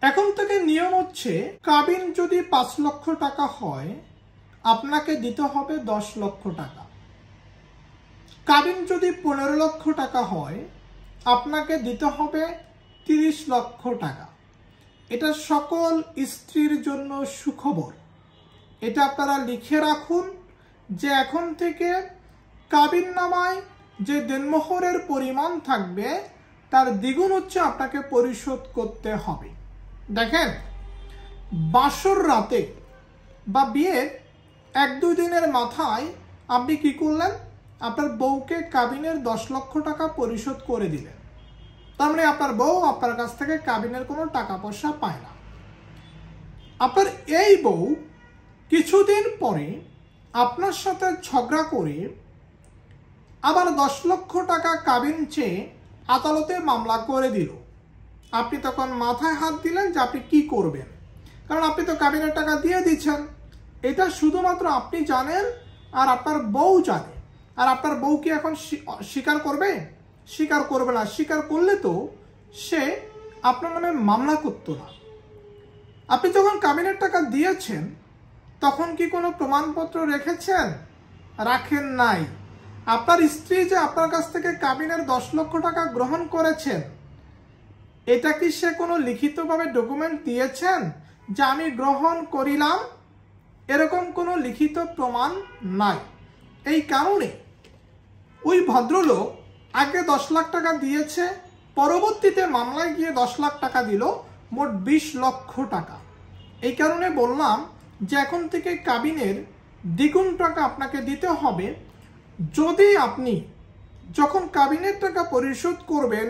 এখন থেকে নিয়ম হচ্ছে কাবিন যদি ৫ লক্ষ টাকা হয় আপনাকে দিতে হবে ১০ লক্ষ টাকা। কাবিন যদি ১৫ লক্ষ টাকা হয় আপনাকে দিতে হবে ৩০ লক্ষ টাকা। এটা সকল স্ত্রীর জন্য সুখবর। এটা আপনারা লিখে রাখুন যে এখন থেকে কাবিন নামায় যে দেনমোহরের পরিমাণ থাকবে তার দ্বিগুণ হচ্ছে আপনাকে পরিশোধ করতে হবে। দেখেন, বাসর রাতে বা বিয়ের ১-২ দিনের মাথায় আপনি কি করলেন, আপনার বউকে কাবিনের ১০ লক্ষ টাকা পরিশোধ করে দিলেন। তার মানে আপনার বউ আপনার কাছ থেকে কাবিনের কোনো টাকা পয়সা পায় না। আপনার এই বউ কিছুদিন পরে আপনার সাথে ঝগড়া করে আবার ১০ লক্ষ টাকা কাবিন চেয়ে আদালতে মামলা করে দিল। আপনি তখন মাথায় হাত দিলেন যে আপনি কি করবেন, কারণ আপনি তো কাবিনের টাকা দিয়ে দিচ্ছেন। এটা শুধুমাত্র আপনি জানেন আর আপনার বউ জানে। আর আপনার বউ কি এখন স্বীকার করবে? স্বীকার করবে না। স্বীকার করলে তো সে আপনার নামে মামলা করতো না। আপনি যখন কাবিনের টাকা দিয়েছেন তখন কি কোনো প্রমাণপত্র রেখেছেন? রাখেন নাই। আপনার স্ত্রী যে আপনার কাছ থেকে কাবিনের ১০ লক্ষ টাকা গ্রহণ করেছেন, এটা কি সে কোনো লিখিতভাবে ডকুমেন্ট দিয়েছেন যে আমি গ্রহণ করিলাম? এরকম কোনো লিখিত প্রমাণ নাই। এই কারণে ওই ভদ্রলোক আগে ১০ লাখ টাকা দিয়েছে, পরবর্তীতে মামলায় গিয়ে ১০ লাখ টাকা দিল, মোট ২০ লক্ষ টাকা। এই কারণে বললাম যে এখন থেকে কাবিনের দ্বিগুণ টাকা আপনাকে দিতে হবে যদি আপনি যখন কাবিনের টাকা পরিশোধ করবেন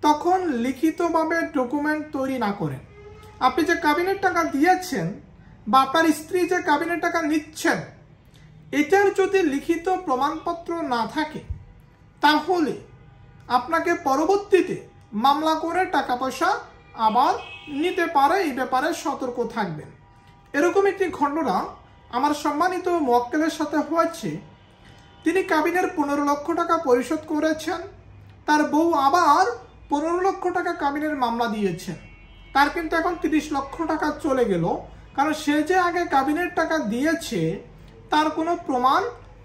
তখন লিখিতভাবে ডকুমেন্ট তৈরি না করেন। আপনি যে কাবিনের টাকা দিয়েছেন বা আপনার স্ত্রী যে কাবিনের টাকা নিচ্ছেন, এটার যদি লিখিত প্রমাণপত্র না থাকে তাহলে আপনাকে পরবর্তীতে মামলা করে টাকা পয়সা আবার নিতে পারে। এই ব্যাপারে সতর্ক থাকবেন। এরকম একটি ঘটনা আমার সম্মানিত মোয়াক্কেলের সাথে হয়েছে। তিনি কাবিনের ১৫ লক্ষ টাকা পরিশোধ করেছেন, তার বউ আবার ১৫ লক্ষ টাকা কাবিনের মামলা দিয়েছেন। তার কিন্তু এখন ৩০ লক্ষ টাকা চলে গেল, কারণ সে যে আগে কাবিনের টাকা দিয়েছে তার কোনো প্রমাণ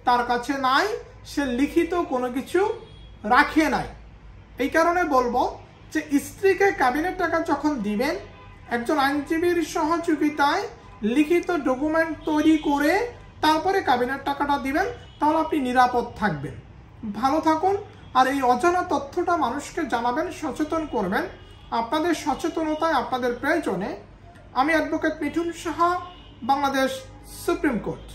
তার কাছে নাই, সে লিখিত কোনো কিছু রাখে নাই। এই কারণে বলবো যে স্ত্রীকে কাবিনের টাকা যখন দিবেন একজন আইনজীবীর সহযোগিতায় লিখিত ডকুমেন্ট তৈরি করে তারপরে কাবিনের টাকাটা দিবেন, তাহলে আপনি নিরাপদ থাকবেন। ভালো থাকুন। আর এই অজানা তথ্যটা মানুষকে জানাবেন, সচেতন করবেন। আপনাদের সচেতনতায় আপনাদের প্রয়োজনে আমি advocate Mithun Saha, Bangladesh supreme court.